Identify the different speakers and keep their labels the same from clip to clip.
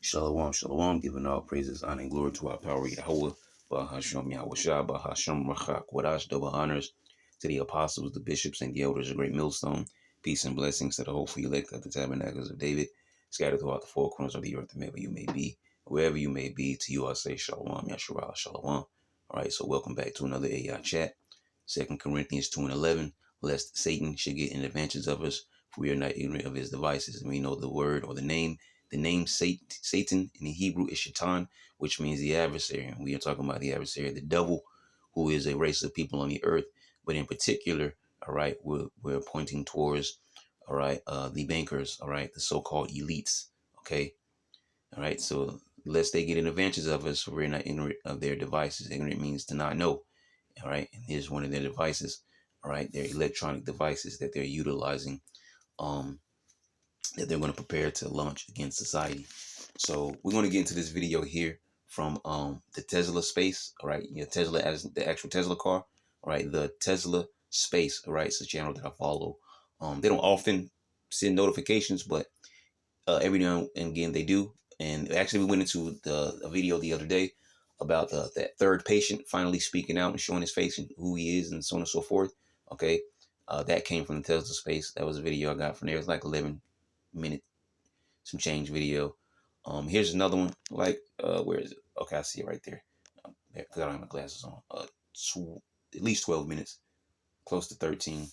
Speaker 1: Shalom, shalom, giving all praises, honor, and glory to our power, Yahweh, Bahasham Yahushua, Bahasham Rachak, Wadash, double honors to the apostles, the bishops, and the elders, a great millstone. Peace and blessings to the hopeful elect of the tabernacles of David, scattered throughout the four corners of the earth, wherever you may be, wherever you may be. To you I say shalom, Yahshua, shalom. All right, so welcome back to another AI chat. 2 Corinthians 2 and 11, lest Satan should get an advantage of us, for we are not ignorant of his devices, and we know the word or the name. The name Satan in the Hebrew is Shaitan, which means the adversary. And we are talking about the adversary, the devil, who is a race of people on the earth. But in particular, all right, we're pointing towards, all right, the bankers, all right, the so-called elites, okay, all right. So lest they get an advantage of us, we're not ignorant of their devices. Ignorant means to not know, all right. And here's one of their devices, all right, their electronic devices that they're utilizing, that they're going to prepare to launch against society. So we're going to get into this video here from the Tesla space. All right, Tesla as the actual Tesla car. All right, the Tesla space. All right, it's a channel that I follow. They don't often send notifications, but every now and again they do. And actually, we went into a video the other day about that third patient finally speaking out and showing his face and who he is and so on and so forth. Okay, that came from the Tesla space. That was a video I got from there. It's like 11-minute some change video. Here's another one. Like, where is it? Okay, I see it right there. Because I don't have my glasses on. At least 12 minutes, close to 13.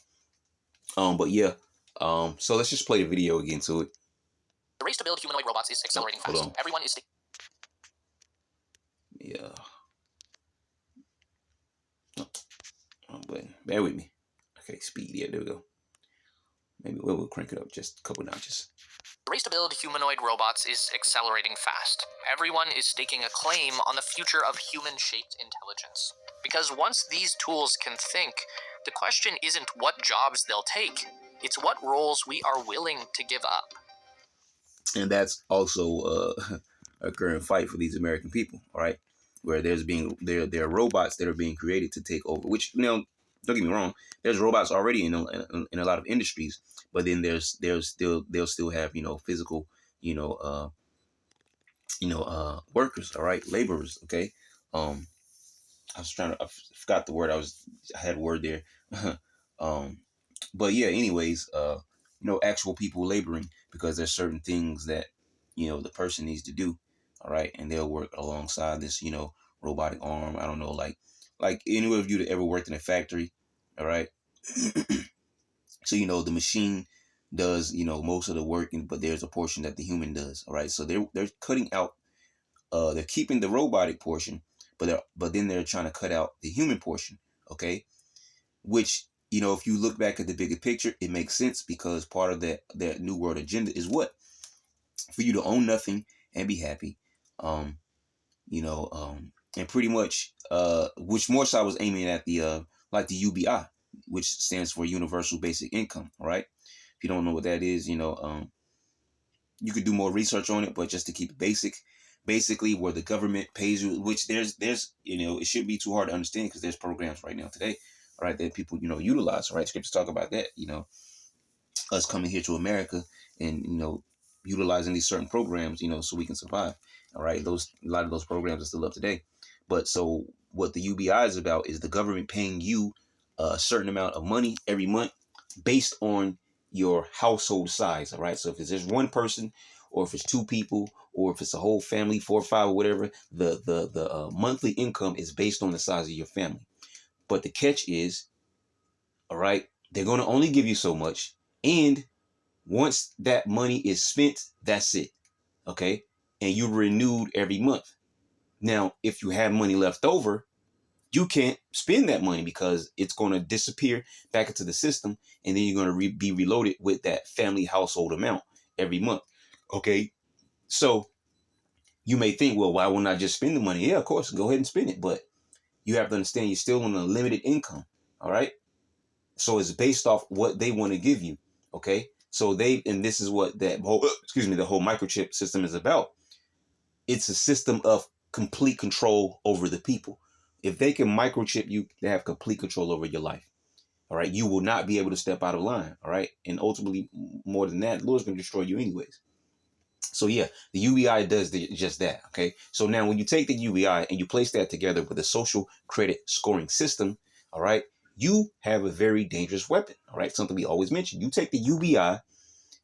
Speaker 1: But yeah. So let's just play the video again to it.
Speaker 2: The race to build humanoid robots is accelerating fast. Everyone is.
Speaker 1: Yeah. But bear with me. Okay, speed. Yeah, there we go. Maybe we'll crank it up just a couple notches.
Speaker 2: The race to build humanoid robots is accelerating fast. Everyone is staking a claim on the future of human-shaped intelligence. Because once these tools can think, the question isn't what jobs they'll take, it's what roles we are willing to give up.
Speaker 1: And that's also a current fight for these American people, all right? Where there are robots that are being created to take over, which, don't get me wrong, there's robots already in a lot of industries, but then they'll still have, physical, workers, all right, laborers, okay? I forgot the word. I had a word there. But yeah, anyways, actual people laboring, because there's certain things that, the person needs to do. All right. And they'll work alongside this, robotic arm. I don't know, like any of you that ever worked in a factory. All right. So, the machine does, most of the working, but there's a portion that the human does. All right. So they're cutting out, they're keeping the robotic portion, but then they're trying to cut out the human portion. Okay. Which, if you look back at the bigger picture, it makes sense, because part of that New World agenda is what? For you to own nothing and be happy. And pretty much, which more so I was aiming at the UBI, which stands for Universal Basic Income. All right. If you don't know what that is, you could do more research on it, but just to keep it basic, basically where the government pays you, which there's, it shouldn't be too hard to understand, because there's programs right now today, right, that people, utilize, right? Scriptures talk about that, us coming here to America and, utilizing these certain programs, so we can survive. All right. A lot of those programs are still up today. But so what the UBI is about is the government paying you a certain amount of money every month based on your household size. All right. So if it's just one person, or if it's two people, or if it's a whole family, 4 or 5 or whatever, the monthly income is based on the size of your family. But the catch is, all right, they're going to only give you so much. And once that money is spent, that's it. Okay. And you're renewed every month. Now, if you have money left over, you can't spend that money, because it's going to disappear back into the system. And then you're going to be reloaded with that family household amount every month. Okay. So you may think, well, why wouldn't I just spend the money? Yeah, of course, go ahead and spend it. But you have to understand, you're still on a limited income. All right. So it's based off what they want to give you. Okay. So and this is what the whole microchip system is about. It's a system of complete control over the people. If they can microchip you, they have complete control over your life. All right. You will not be able to step out of line. All right. And ultimately, more than that, the Lord's going to destroy you anyways. So yeah, the UBI does just that. Okay. So now when you take the UBI and you place that together with a social credit scoring system, all right, you have a very dangerous weapon. All right. Something we always mention. You take the UBI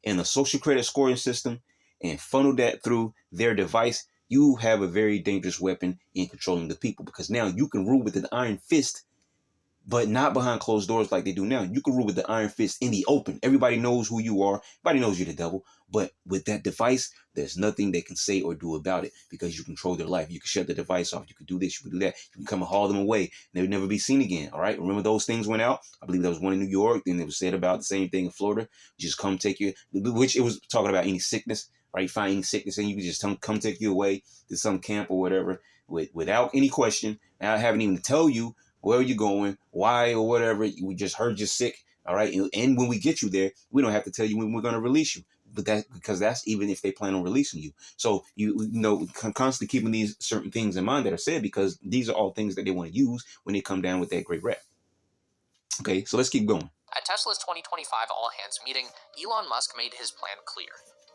Speaker 1: and the social credit scoring system and funnel that through their device. You have a very dangerous weapon in controlling the people, because now you can rule with an iron fist, but not behind closed doors like they do now. You can rule with the iron fist in the open. Everybody knows who you are. Everybody knows you're the devil. But with that device, there's nothing they can say or do about it, because you control their life. You can shut the device off. You can do this. You can do that. You can come and haul them away, and they'll never be seen again. All right. Remember those things went out? I believe there was one in New York, and it was said about the same thing in Florida. Just come take you, which it was talking about any sickness, right? You find any sickness, and you can just come take you away to some camp or whatever without any question, not having even to tell you where are you going, why, or whatever. We just heard you're sick. All right. And when we get you there, we don't have to tell you when we're going to release you. But because that's even if they plan on releasing you. So you know, constantly keeping these certain things in mind that are said, because these are all things that they want to use when they come down with that great rep. Okay, so let's keep going.
Speaker 2: At Tesla's 2025 All Hands meeting, Elon Musk made his plan clear.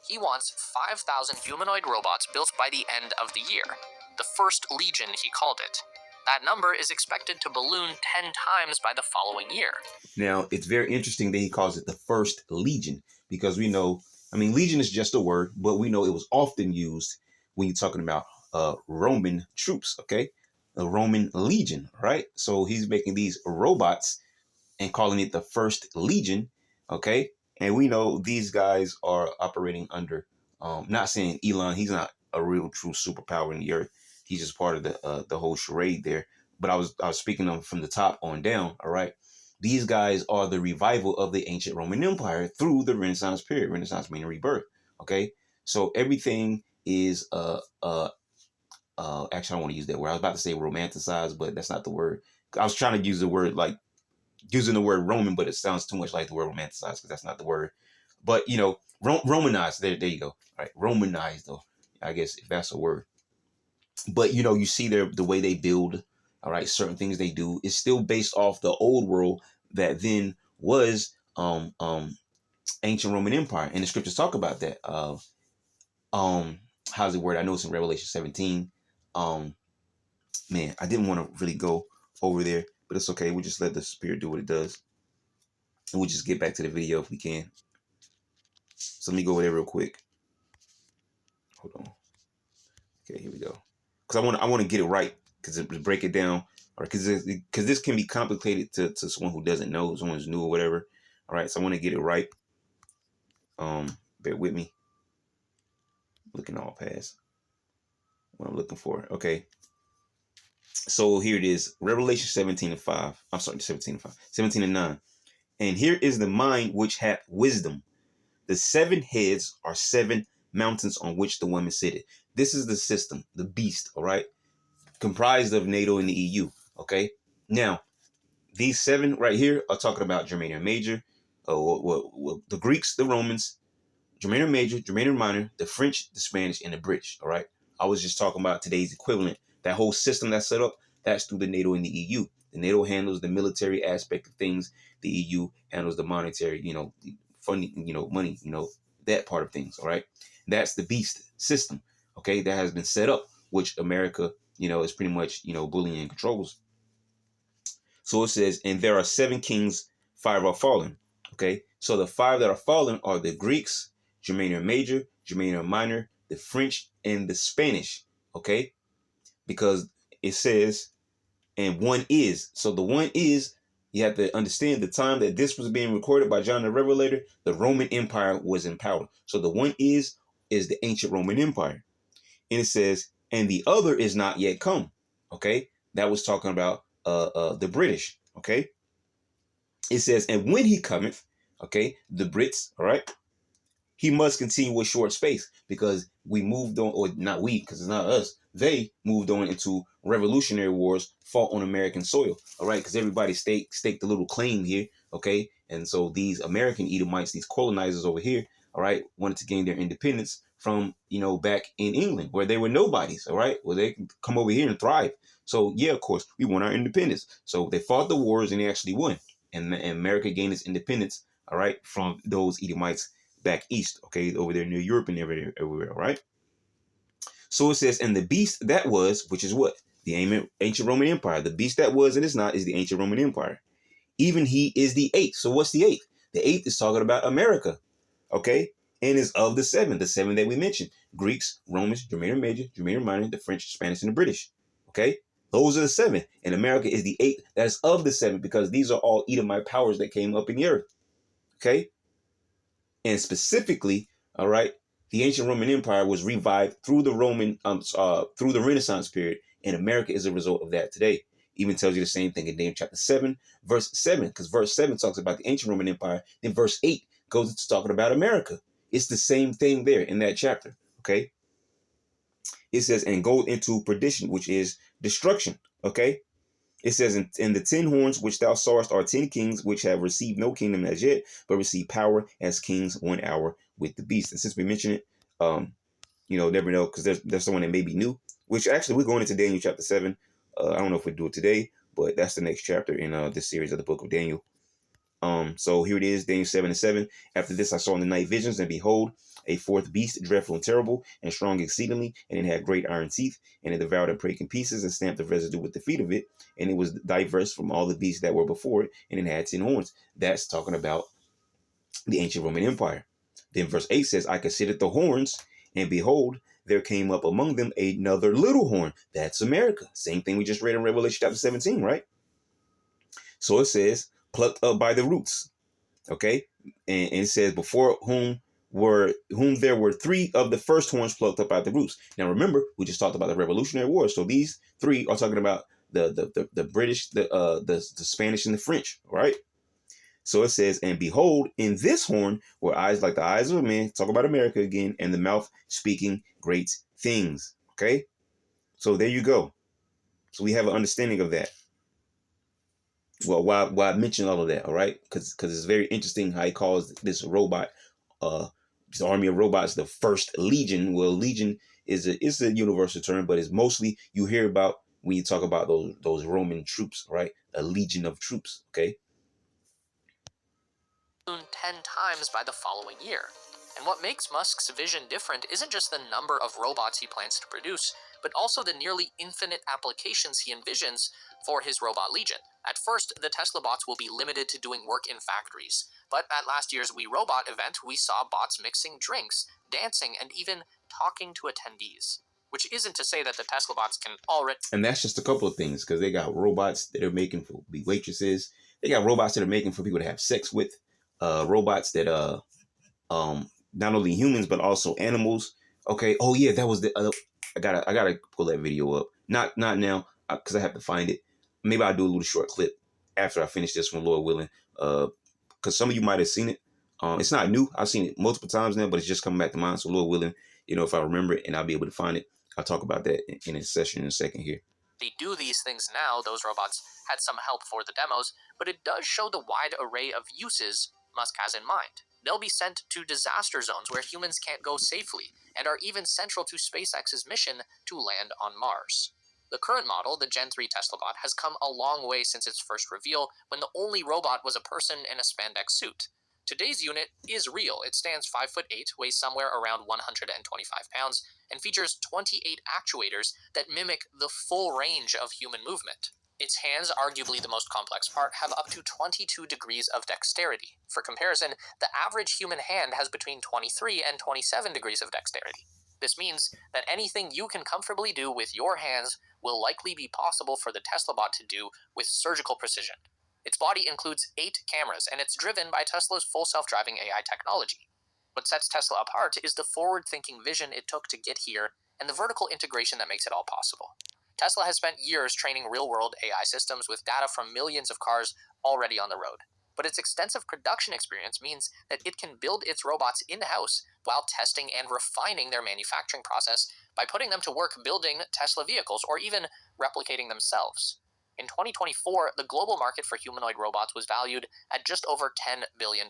Speaker 2: He wants 5,000 humanoid robots built by the end of the year. The first Legion, he called it. That number is expected to balloon 10 times by the following year.
Speaker 1: Now, it's very interesting that he calls it the first Legion, because we know, I mean, Legion is just a word, but we know it was often used when you're talking about Roman troops, okay? A Roman legion, right? So he's making these robots and calling it the first Legion, okay? And we know these guys are operating under, not saying Elon, he's not a real true superpower in the earth. He's just part of the whole charade there. But I was speaking of from the top on down, all right? These guys are the revival of the ancient Roman Empire through the Renaissance period. Renaissance meaning rebirth, okay? So everything is actually I don't want to use that word. I was about to say romanticized, but that's not the word. I was trying to use the word like using the word Roman, but it sounds too much like the word romanticized, because that's not the word. But you know, Romanized. There you go. All right, Romanized, though, I guess, if that's a word. But you know, you see the way they build. All right, certain things they do is still based off the old world that then was ancient Roman Empire, and the scriptures talk about that. How's the word? I know it's in Revelation 17. Man, I didn't want to really go over there, but it's okay. We'll just let the Spirit do what it does, and we'll just get back to the video if we can. So let me go over there real quick. Hold on. Okay, here we go. Because I want to get it right, because break it down, or because this can be complicated to someone who doesn't know, someone who's new or whatever. All right, so I want to get it right. Bear with me. Looking all past what I'm looking for. Okay. So here it is, Revelation 17:5. I'm sorry, 17:5, 17:9. And here is the mind which hath wisdom. The 7 heads are 7 mountains on which the woman sitteth. This is the system, the beast, all right, comprised of NATO and the EU, okay? Now, these 7 right here are talking about Germania Major, the Greeks, the Romans, Germania Major, Germania Minor, the French, the Spanish, and the British, all right? I was just talking about today's equivalent. That whole system that's set up, that's through the NATO and the EU. The NATO handles the military aspect of things. The EU handles the monetary, the funding, money, that part of things, all right? That's the beast system, okay, that has been set up, which America, is pretty much, bullying and controls. So it says, and there are 7 kings, 5 are fallen, okay? So the 5 that are fallen are the Greeks, Germania Major, Germania Minor, the French, and the Spanish, okay? Because it says, and one is. So the one is, you have to understand the time that this was being recorded by John the Revelator, the Roman Empire was in power. So the one is the ancient Roman Empire. And it says, and the other is not yet come. Okay? That was talking about the British. Okay? It says, and when he cometh, okay, the Brits, all right, he must continue with short space, because we moved on, or not we, because it's not us. They moved on into revolutionary wars fought on American soil. All right. Because everybody staked a little claim here. OK. And so these American Edomites, these colonizers over here, all right, wanted to gain their independence from, back in England, where they were nobodies. All right. Well, they can come over here and thrive. So, yeah, of course, we want our independence. So they fought the wars and they actually won. And America gained its independence. All right. From those Edomites back east, okay, over there near Europe and everywhere, right? So it says, and the beast that was, which is what? The ancient Roman Empire. The beast that was and is not is the ancient Roman Empire. Even he is the eighth. So what's the eighth? The eighth is talking about America, okay? And is of the seven that we mentioned. Greeks, Romans, Germanic Major, Germanic Minor, the French, Spanish, and the British, okay? Those are the seven. And America is the eighth that is of the seven, because these are all Edomite powers that came up in the earth, okay? And specifically, all right, the ancient Roman Empire was revived through the through the Renaissance period, and America is a result of that today. Even tells you the same thing in Daniel chapter 7, verse 7, because verse 7 talks about the ancient Roman Empire. Then verse 8 goes into talking about America. It's the same thing there in that chapter, okay? It says, and go into perdition, which is destruction, okay? It says, in the 10 horns which thou sawest are 10 kings, which have received no kingdom as yet, but receive power as kings 1 hour with the beast. And since we mentioned it, never know, because there's someone that may be new, which actually we're going into Daniel chapter 7. I don't know if we do it today, but that's the next chapter in this series of the book of Daniel. So here it is, Daniel 7:7. After this I saw in the night visions, and behold, a fourth beast, dreadful and terrible, and strong exceedingly, and it had great iron teeth, and it devoured and brake in pieces, and stamped the residue with the feet of it, and it was diverse from all the beasts that were before it, and it had 10 horns. That's talking about the ancient Roman Empire. Then verse 8 says, I considered the horns, and behold, there came up among them another little horn. That's America. Same thing we just read in Revelation chapter 17, right? So it says, plucked up by the roots. Okay? And it says, before whom there were 3 of the first horns plucked up by the roots. Now remember, we just talked about the Revolutionary War. So these 3 are talking about the British, the Spanish, and the French, right? So it says, and behold, in this horn were eyes like the eyes of a man, talk about America again, and the mouth speaking great things. Okay? So there you go. So we have an understanding of that. Well, why I mention all of that, all right? Because it's very interesting how he calls this robot, this army of robots, the first legion. Well, legion is a universal term, but it's mostly you hear about when you talk about those Roman troops, right? A legion of troops, okay?
Speaker 2: 10 times by the following year. And what makes Musk's vision different isn't just the number of robots he plans to produce, but also the nearly infinite applications he envisions for his robot legion. At first, the Tesla bots will be limited to doing work in factories, but at last year's We Robot event, we saw bots mixing drinks, dancing, and even talking to attendees. Which isn't to say that the Tesla bots can already...
Speaker 1: And that's just a couple of things, because they got robots that are making for be waitresses. They got robots that are making for people to have sex with. Robots that not only humans but also animals. Okay. Oh yeah, that was the. I gotta pull that video up. Not now, because I have to find it. Maybe I'll do a little short clip after I finish this one, Lord willing. Because some of you might have seen it. It's not new. I've seen it multiple times now, but it's just coming back to mind. So Lord willing, if I remember it and I'll be able to find it, I'll talk about that in a session in a second here.
Speaker 2: They do these things now. Those robots had some help for the demos, but it does show the wide array of uses Musk has in mind. They'll be sent to disaster zones where humans can't go safely, and are even central to SpaceX's mission to land on Mars. The current model, the Gen 3 Tesla bot, has come a long way since its first reveal, when the only robot was a person in a spandex suit. Today's unit is real. It stands 5'8", weighs somewhere around 125 pounds, and features 28 actuators that mimic the full range of human movement. Its hands, arguably the most complex part, have up to 22 degrees of dexterity. For comparison, the average human hand has between 23 and 27 degrees of dexterity. This means that anything you can comfortably do with your hands will likely be possible for the Tesla bot to do with surgical precision. Its body includes 8 cameras, and it's driven by Tesla's full self-driving AI technology. What sets Tesla apart is the forward-thinking vision it took to get here, and the vertical integration that makes it all possible. Tesla has spent years training real-world AI systems with data from millions of cars already on the road. But its extensive production experience means that it can build its robots in-house while testing and refining their manufacturing process by putting them to work building Tesla vehicles or even replicating themselves. In 2024, the global market for humanoid robots was valued at just over $10 billion.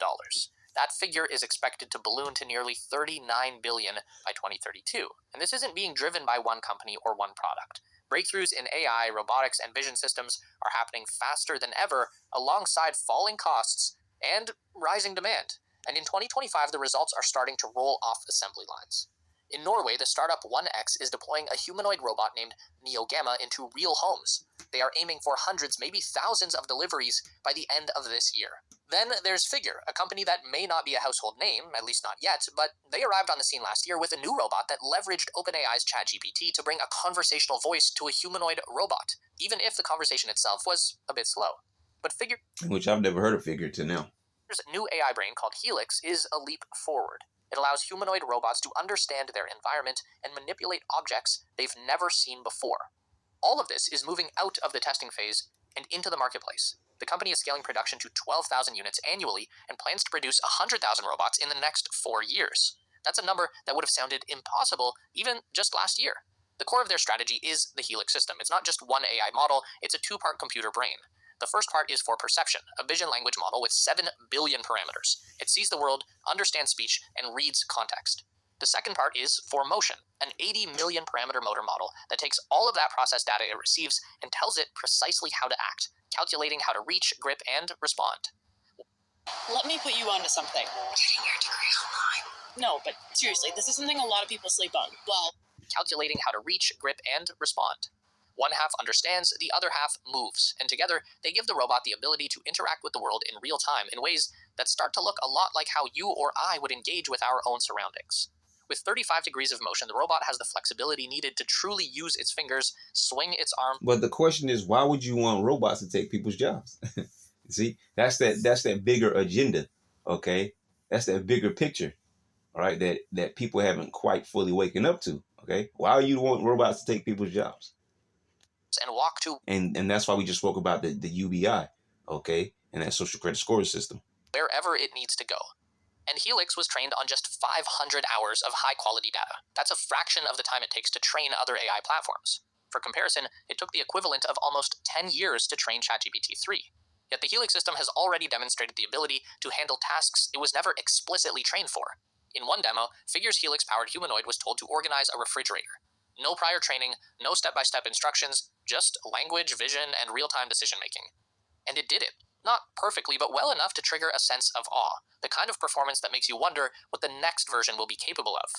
Speaker 2: That figure is expected to balloon to nearly $39 billion by 2032. And this isn't being driven by one company or one product. Breakthroughs in AI, robotics, and vision systems are happening faster than ever, alongside falling costs and rising demand. and in 2025 the results are starting to roll off assembly lines. In Norway, the startup 1X is deploying a humanoid robot named NeoGamma into real homes. They are aiming for hundreds, maybe thousands of deliveries by the end of this year. Then there's Figure, a company that may not be a household name, at least not yet, but they arrived on the scene last year with a new robot that leveraged OpenAI's ChatGPT to bring a conversational voice to a humanoid robot, even if the conversation itself was a bit slow. But Figure's
Speaker 1: Which I've never heard of Figure to now.
Speaker 2: new AI brain called Helix is a leap forward. It allows humanoid robots to understand their environment and manipulate objects they've never seen before. All of this is moving out of the testing phase and into the marketplace. The company is scaling production to 12,000 units annually and plans to produce 100,000 robots in the next 4 years. That's a number that would have sounded impossible even just last year. The core of their strategy is the Helix system. It's not just one AI model, it's a two-part computer brain. The first part is for perception, a vision language model with 7 billion parameters. It sees the world, understands speech, and reads context. The second part is for motion, an 80 million parameter motor model that takes all of that processed data it receives and tells it precisely how to act, calculating how to reach, grip, and respond.
Speaker 3: Let me put you onto something.
Speaker 4: Getting your degree online.
Speaker 3: No, but seriously, this is something a lot of people sleep on. Well,
Speaker 2: Calculating how to reach, grip, and respond. One half understands, the other half moves, and together they give the robot the ability to interact with the world in real time in ways that start to look a lot like how you or I would engage with our own surroundings. With 35 degrees of motion, the robot has the flexibility needed to truly use its fingers, swing its arm.
Speaker 1: But the question is, why would you want robots to take people's jobs? See, that's that bigger agenda, okay? That's that bigger picture, all right, that people haven't quite fully waken up to, okay? Why do you want robots to take people's jobs?
Speaker 2: And walk to.
Speaker 1: And that's why we just spoke about the UBI, okay, and that social credit scoring system.
Speaker 2: Wherever it needs to go. And Helix was trained on just 500 hours of high-quality data. That's a fraction of the time it takes to train other AI platforms. For comparison, it took the equivalent of almost 10 years to train ChatGPT 3. Yet the Helix system has already demonstrated the ability to handle tasks it was never explicitly trained for. In one demo, Figure's Helix-powered humanoid was told to organize a refrigerator. No prior training, no step-by-step instructions, just language, vision, and real-time decision-making. And it did it. Not perfectly, but well enough to trigger a sense of awe, the kind of performance that makes you wonder what the next version will be capable of.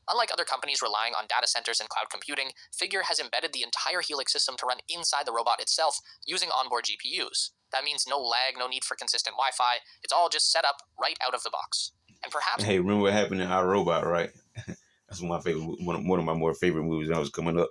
Speaker 2: Unlike other companies relying on data centers and cloud computing, Figure has embedded the entire Helix system to run inside the robot itself using onboard GPUs. That means no lag, no need for consistent Wi-Fi. It's all just set up right out of the box. And perhaps...
Speaker 1: Hey, remember what happened in Our Robot, right? That's one of my more favorite movies when I was coming up.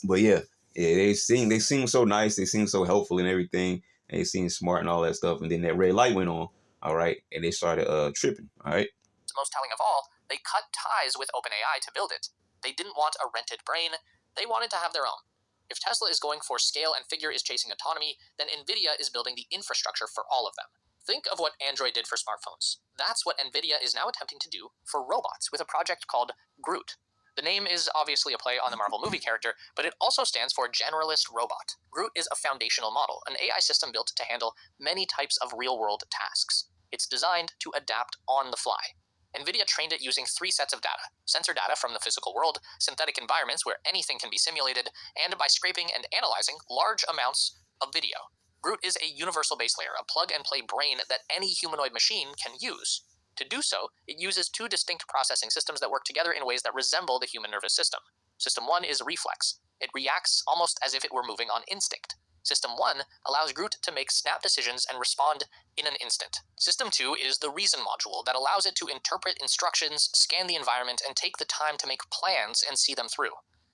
Speaker 1: But yeah, they seem so nice. They seem so helpful and everything. And they seem smart and all that stuff. And then that red light went on, all right? And they started tripping, all right?
Speaker 2: Most telling of all, they cut ties with OpenAI to build it. They didn't want a rented brain. They wanted to have their own. If Tesla is going for scale and Figure is chasing autonomy, then NVIDIA is building the infrastructure for all of them. Think of what Android did for smartphones. That's what NVIDIA is now attempting to do for robots with a project called Groot. The name is obviously a play on the Marvel movie character, but it also stands for Generalist Robot. Groot is a foundational model, an AI system built to handle many types of real-world tasks. It's designed to adapt on the fly. NVIDIA trained it using 3 sets of data: sensor data from the physical world, synthetic environments where anything can be simulated, and by scraping and analyzing large amounts of video. Groot is a universal base layer, a plug-and-play brain that any humanoid machine can use. To do so, it uses 2 distinct processing systems that work together in ways that resemble the human nervous system. System 1 is reflex. It reacts almost as if it were moving on instinct. System 1 allows Groot to make snap decisions and respond in an instant. System 2 is the reason module that allows it to interpret instructions, scan the environment, and take the time to make plans and see them through.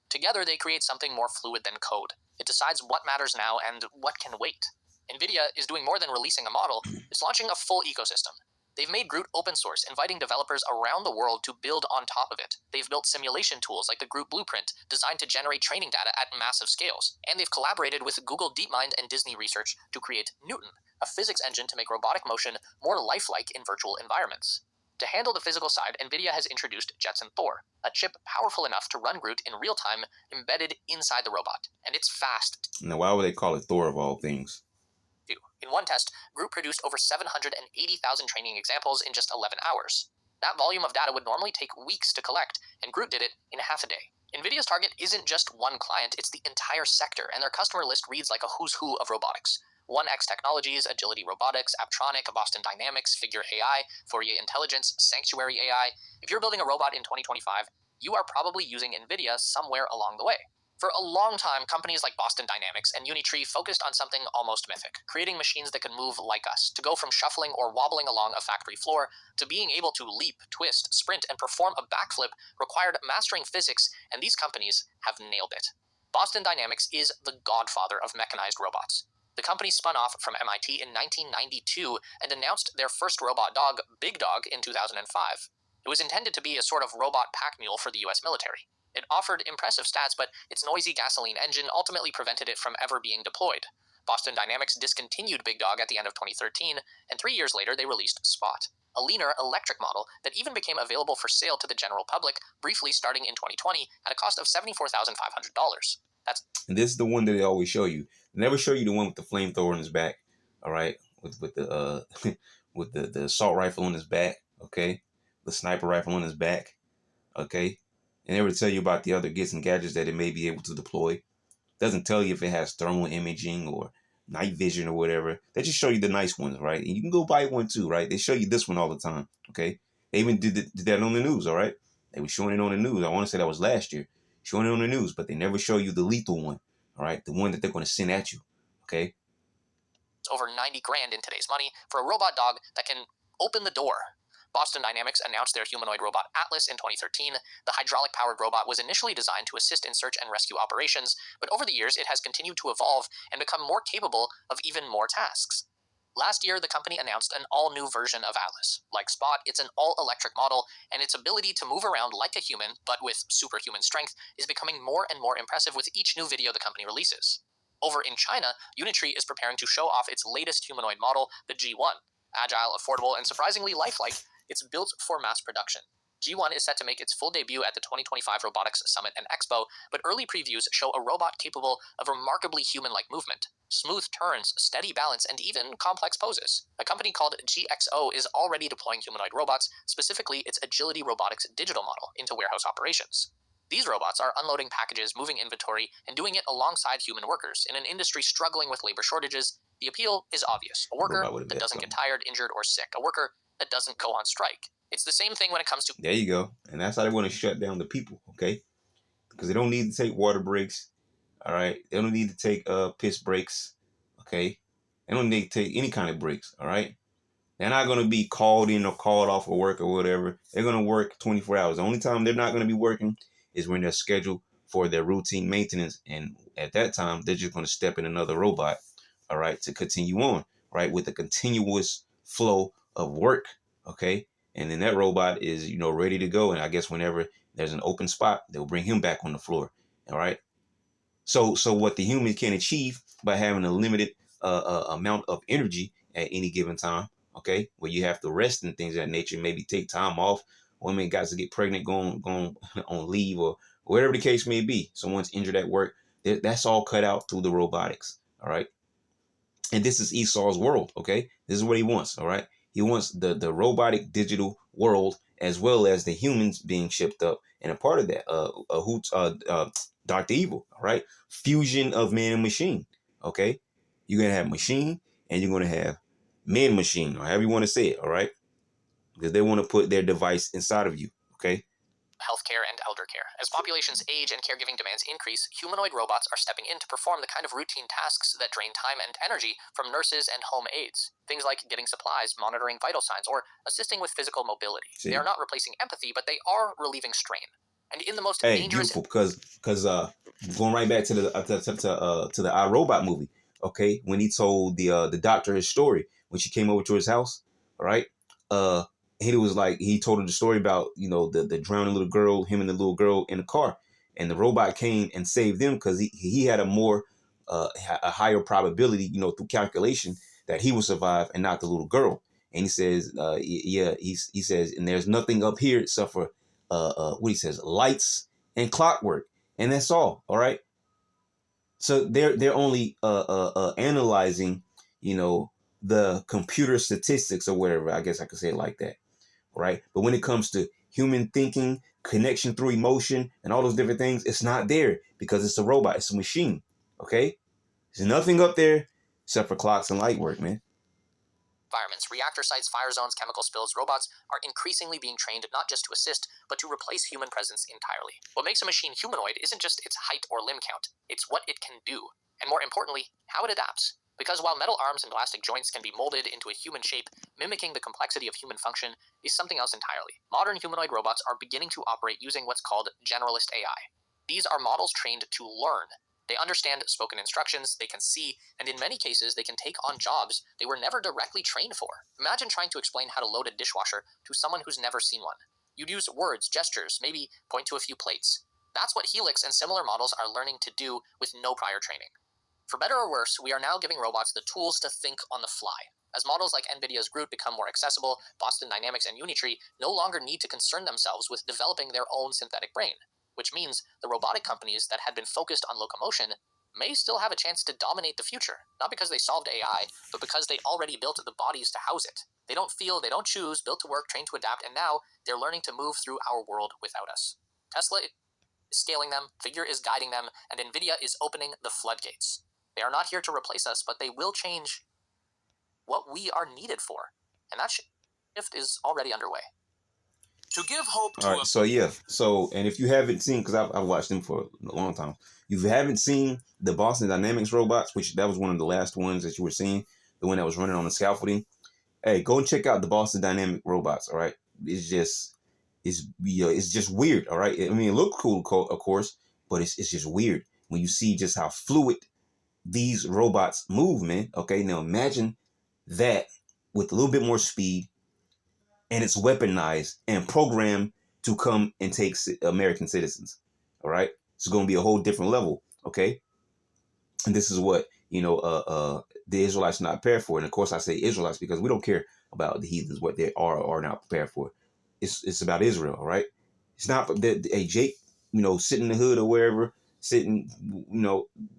Speaker 2: Together, they create something more fluid than code. It decides what matters now and what can wait. NVIDIA is doing more than releasing a model, it's launching a full ecosystem. They've made Groot open source, inviting developers around the world to build on top of it. They've built simulation tools like the Groot Blueprint, designed to generate training data at massive scales. And they've collaborated with Google DeepMind and Disney Research to create Newton, a physics engine to make robotic motion more lifelike in virtual environments. To handle the physical side, NVIDIA has introduced Jetson Thor, a chip powerful enough to run Groot in real time, embedded inside the robot. And it's fast.
Speaker 1: Now, why would they call it Thor of all things?
Speaker 2: In one test, Groot produced over 780,000 training examples in just 11 hours. That volume of data would normally take weeks to collect, and Groot did it in half a day. NVIDIA's target isn't just one client, it's the entire sector, and their customer list reads like a who's who of robotics. 1X Technologies, Agility Robotics, Aptronic, Boston Dynamics, Figure AI, Fourier Intelligence, Sanctuary AI. If you're building a robot in 2025, you are probably using NVIDIA somewhere along the way. For a long time, companies like Boston Dynamics and Unitree focused on something almost mythic, creating machines that can move like us, to go from shuffling or wobbling along a factory floor to being able to leap, twist, sprint, and perform a backflip required mastering physics, and these companies have nailed it. Boston Dynamics is the godfather of mechanized robots. The company spun off from MIT in 1992 and announced their first robot dog, Big Dog, in 2005. It was intended to be a sort of robot pack mule for the US military. It offered impressive stats, but its noisy gasoline engine ultimately prevented it from ever being deployed. Boston Dynamics discontinued Big Dog at the end of 2013, and 3 years later they released Spot, a leaner electric model that even became available for sale to the general public, briefly starting in 2020 at a cost of $74,500.
Speaker 1: And this is the one that they always show you. They never show you the one with the flamethrower on his back, all right, with the with the assault rifle on his back, okay, the sniper rifle on his back, okay. And they never tell you about the other gets and gadgets that it may be able to deploy. Doesn't tell you if it has thermal imaging or night vision or whatever. They just show you the nice ones, right? And you can go buy one too, right? They show you this one all the time, okay? They even did that on the news, all right? They were showing it on the news. I want to say that was last year. Showing it on the news, but they never show you the lethal one, all right? The one that they're going to send at you, okay?
Speaker 2: It's over 90 grand in today's money for a robot dog that can open the door. Boston Dynamics announced their humanoid robot Atlas in 2013. The hydraulic-powered robot was initially designed to assist in search and rescue operations, but over the years it has continued to evolve and become more capable of even more tasks. Last year, the company announced an all-new version of Atlas. Like Spot, it's an all-electric model, and its ability to move around like a human, but with superhuman strength, is becoming more and more impressive with each new video the company releases. Over in China, Unitree is preparing to show off its latest humanoid model, the G1. Agile, affordable, and surprisingly lifelike, it's built for mass production. G1 is set to make its full debut at the 2025 Robotics Summit and Expo, but early previews show a robot capable of remarkably human-like movement, smooth turns, steady balance, and even complex poses. A company called GXO is already deploying humanoid robots, specifically its Agility Robotics digital model, into warehouse operations. These robots are unloading packages, moving inventory, and doing it alongside human workers in an industry struggling with labor shortages. The appeal is obvious. A worker that doesn't get tired, injured, or sick. A worker that doesn't go on strike. It's the same thing when it comes to...
Speaker 1: There you go. And that's how they want to shut down the people, okay? Because they don't need to take water breaks, all right? They don't need to take piss breaks, okay? They don't need to take any kind of breaks, all right? They're not going to be called in or called off of work or whatever. They're going to work 24 hours. The only time they're not going to be working is when they're scheduled for their routine maintenance. And at that time, they're just going to step in another robot, all right, to continue on, right, with a continuous flow of work, okay? And then that robot is, you know, ready to go. And I guess whenever there's an open spot, they'll bring him back on the floor, all right? So what the human can achieve by having a limited amount of energy at any given time, okay, where you have to rest and things of that nature, maybe take time off. Women got to get pregnant, going on leave, or whatever the case may be. Someone's injured at work. That's all cut out through the robotics, all right? And this is Esau's world, okay? This is what he wants, all right? He wants the robotic digital world as well as the humans being shipped up. And a part of that, Dr. Evil, all right? Fusion of man and machine, okay? You're going to have machine and you're going to have man machine, or however you want to say it, all right? Because they want to put their device inside of you, okay?
Speaker 2: Healthcare and elder care. As populations age and caregiving demands increase, humanoid robots are stepping in to perform the kind of routine tasks that drain time and energy from nurses and home aides. Things like getting supplies, monitoring vital signs, or assisting with physical mobility. See? They are not replacing empathy, but they are relieving strain. And in the most dangerous...
Speaker 1: beautiful, because going right back to the iRobot movie, okay, when he told the doctor his story, when she came over to his house, all right, he was like, he told her the story about, you know, the drowning little girl, him and the little girl in the car, and the robot came and saved them because he had a higher probability, you know, through calculation that he would survive and not the little girl. And he says, he says, and there's nothing up here except for what he says, lights and clockwork, and that's all. All right. So they're only analyzing, you know, the computer statistics or whatever. I guess I could say it like that. Right. But when it comes to human thinking, connection through emotion, and all those different things, it's not there because it's a robot. It's a machine. OK, there's nothing up there except for clocks and light work, man.
Speaker 2: Environments, reactor sites, fire zones, chemical spills, robots are increasingly being trained not just to assist, but to replace human presence entirely. What makes a machine humanoid isn't just its height or limb count, it's what it can do, and more importantly, how it adapts. Because while metal arms and plastic joints can be molded into a human shape, mimicking the complexity of human function is something else entirely. Modern humanoid robots are beginning to operate using what's called generalist AI. These are models trained to learn. They understand spoken instructions, they can see, and in many cases, they can take on jobs they were never directly trained for. Imagine trying to explain how to load a dishwasher to someone who's never seen one. You'd use words, gestures, maybe point to a few plates. That's what Helix and similar models are learning to do with no prior training. For better or worse, we are now giving robots the tools to think on the fly. As models like NVIDIA's Groot become more accessible, Boston Dynamics and Unitree no longer need to concern themselves with developing their own synthetic brain, which means the robotic companies that had been focused on locomotion may still have a chance to dominate the future, not because they solved AI, but because they already built the bodies to house it. They don't feel, they don't choose, built to work, trained to adapt, and now they're learning to move through our world without us. Tesla is scaling them, Figure is guiding them, and NVIDIA is opening the floodgates. They are not here to replace us, but they will change what we are needed for, and that shift is already underway. To give hope to
Speaker 1: All right, so yeah, so and if you haven't seen, because I've watched them for a long time, if you haven't seen the Boston Dynamics robots, which that was one of the last ones that you were seeing, the one that was running on the scaffolding, hey, go and check out the Boston Dynamic robots. All right, it's just weird. All right, I mean, it looked cool, of course, but it's just weird when you see just how fluid these robots move, man. Okay, now imagine that with a little bit more speed, and it's weaponized and programmed to come and take American citizens. All right, it's going to be a whole different level. Okay, and this is what the Israelites are not prepared for. And of course, I say Israelites because we don't care about the heathens, what they are or are not prepared for. It's about Israel. All right, it's not a Jake, sitting in the hood or wherever, sitting,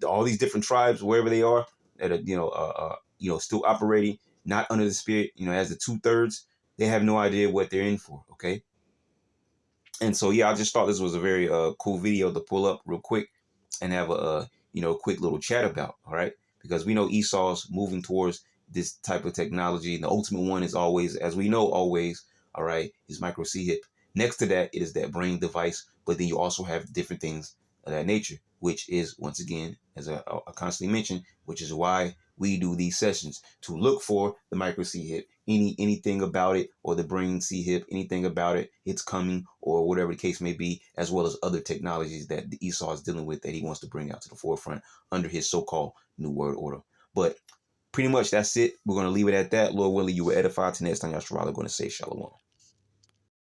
Speaker 1: all these different tribes, wherever they are, that are, still operating, not under the spirit, as the 2/3, they have no idea what they're in for. Okay. And so, yeah, I just thought this was a very cool video to pull up real quick and have a quick little chat about. All right. Because we know Esau's moving towards this type of technology. And the ultimate one is always, as we know, always, all right, is micro C-HIP. Next to that, it is that brain device. But then you also have different things of that nature, which is, once again, as I constantly mention, which is why we do these sessions, to look for the micro C-HIP, anything about it, or the brain C-HIP, anything about it, it's coming, or whatever the case may be, as well as other technologies that the Esau is dealing with that he wants to bring out to the forefront under his so-called New World Order. But pretty much that's it. We're going to leave it at that. Lord willing, you will edify. Till next time, y'all going to say shalom.